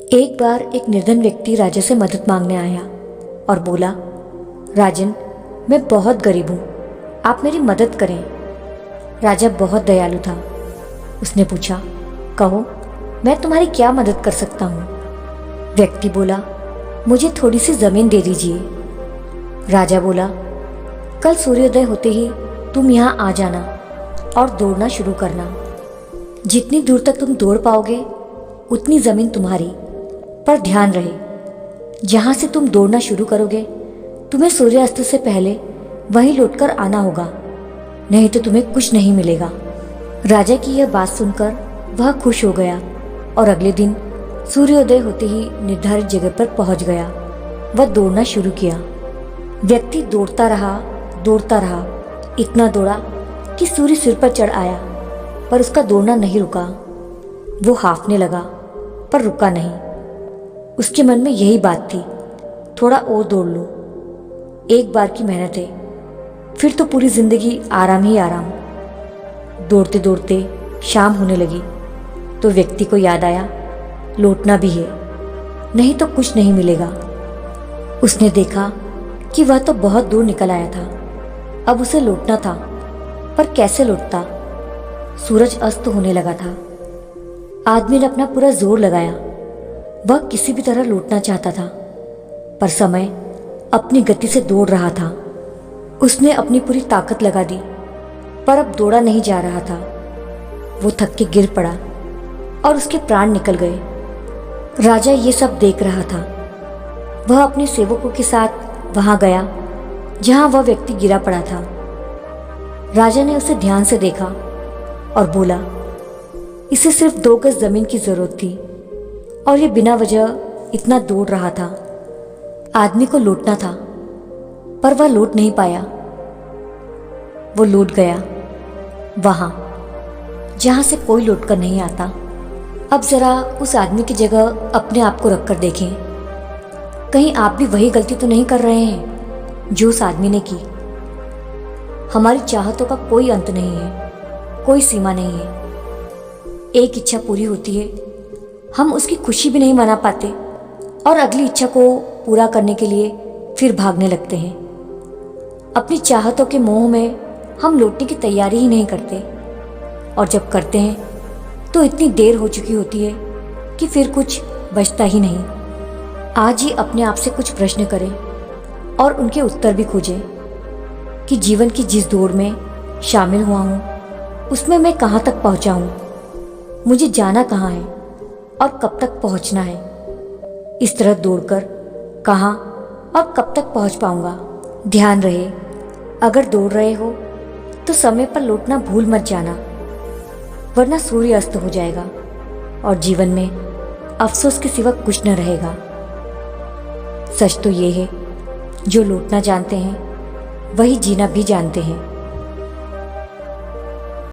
एक बार एक निर्धन व्यक्ति राजा से मदद मांगने आया और बोला, राजन, मैं बहुत गरीब हूँ, आप मेरी मदद करें। राजा बहुत दयालु था। उसने पूछा, कहो, मैं तुम्हारी क्या मदद कर सकता हूँ? व्यक्ति बोला, मुझे थोड़ी सी जमीन दे दीजिए। राजा बोला, कल सूर्योदय होते ही तुम यहाँ आ जाना और दौड़ना शुरू करना। जितनी दूर तक तुम दौड़ पाओगे उतनी जमीन तुम्हारी, पर ध्यान रहे, जहाँ से तुम दौड़ना शुरू करोगे तुम्हें सूर्यास्त से पहले वहीं लौटकर आना होगा, नहीं तो तुम्हें कुछ नहीं मिलेगा। राजा की यह बात सुनकर वह खुश हो गया और अगले दिन सूर्योदय होते ही निर्धारित जगह पर पहुंच गया। वह दौड़ना शुरू किया। व्यक्ति दौड़ता रहा, इतना दौड़ा कि सूर्य सिर पर चढ़ आया, पर उसका दौड़ना नहीं रुका। वो हांफने लगा पर रुका नहीं। उसके मन में यही बात थी, थोड़ा और दौड़ लो, एक बार की मेहनत है, फिर तो पूरी जिंदगी आराम ही आराम। दौड़ते दौड़ते शाम होने लगी तो व्यक्ति को याद आया, लौटना भी है, नहीं तो कुछ नहीं मिलेगा। उसने देखा कि वह तो बहुत दूर निकल आया था, अब उसे लौटना था, पर कैसे लौटता? सूरज अस्त होने लगा था। आदमी ने अपना पूरा जोर लगाया। वह किसी भी तरह लौटना चाहता था, पर समय अपनी गति से दौड़ रहा था। उसने अपनी पूरी ताकत लगा दी, पर अब दौड़ा नहीं जा रहा था। वो थक के गिर पड़ा और उसके प्राण निकल गए। राजा ये सब देख रहा था। वह अपने सेवकों के साथ वहां गया जहां वह व्यक्ति गिरा पड़ा था। राजा ने उसे ध्यान से देखा और बोला, इसे सिर्फ 2 गज जमीन की जरूरत थी और ये बिना वजह इतना दौड़ रहा था। आदमी को लौटना था, पर वह लौट नहीं पाया। वो लौट गया वहां जहां से कोई लौटकर नहीं आता। अब जरा उस आदमी की जगह अपने आप को रखकर देखें, कहीं आप भी वही गलती तो नहीं कर रहे हैं जो उस आदमी ने की। हमारी चाहतों का कोई अंत नहीं है, कोई सीमा नहीं है। एक इच्छा पूरी होती है, हम उसकी खुशी भी नहीं मना पाते और अगली इच्छा को पूरा करने के लिए फिर भागने लगते हैं। अपनी चाहतों के मोह में हम लौटने की तैयारी ही नहीं करते, और जब करते हैं तो इतनी देर हो चुकी होती है कि फिर कुछ बचता ही नहीं। आज ही अपने आप से कुछ प्रश्न करें और उनके उत्तर भी खोजें कि जीवन की जिस दौड़ में शामिल हुआ हूँ उसमें मैं कहाँ तक पहुँचा हूँ, मुझे जाना कहाँ है और कब तक पहुँचना है। इस तरह दौड़कर कहाँ और कब तक पहुँच पाऊँगा। ध्यान रहे, अगर दौड़ रहे हो तो समय पर लौटना भूल मत जाना, वरना सूर्य अस्त हो जाएगा और जीवन में अफसोस के सिवा कुछ न रहेगा। सच तो ये है, जो लौटना जानते हैं वही जीना भी जानते हैं।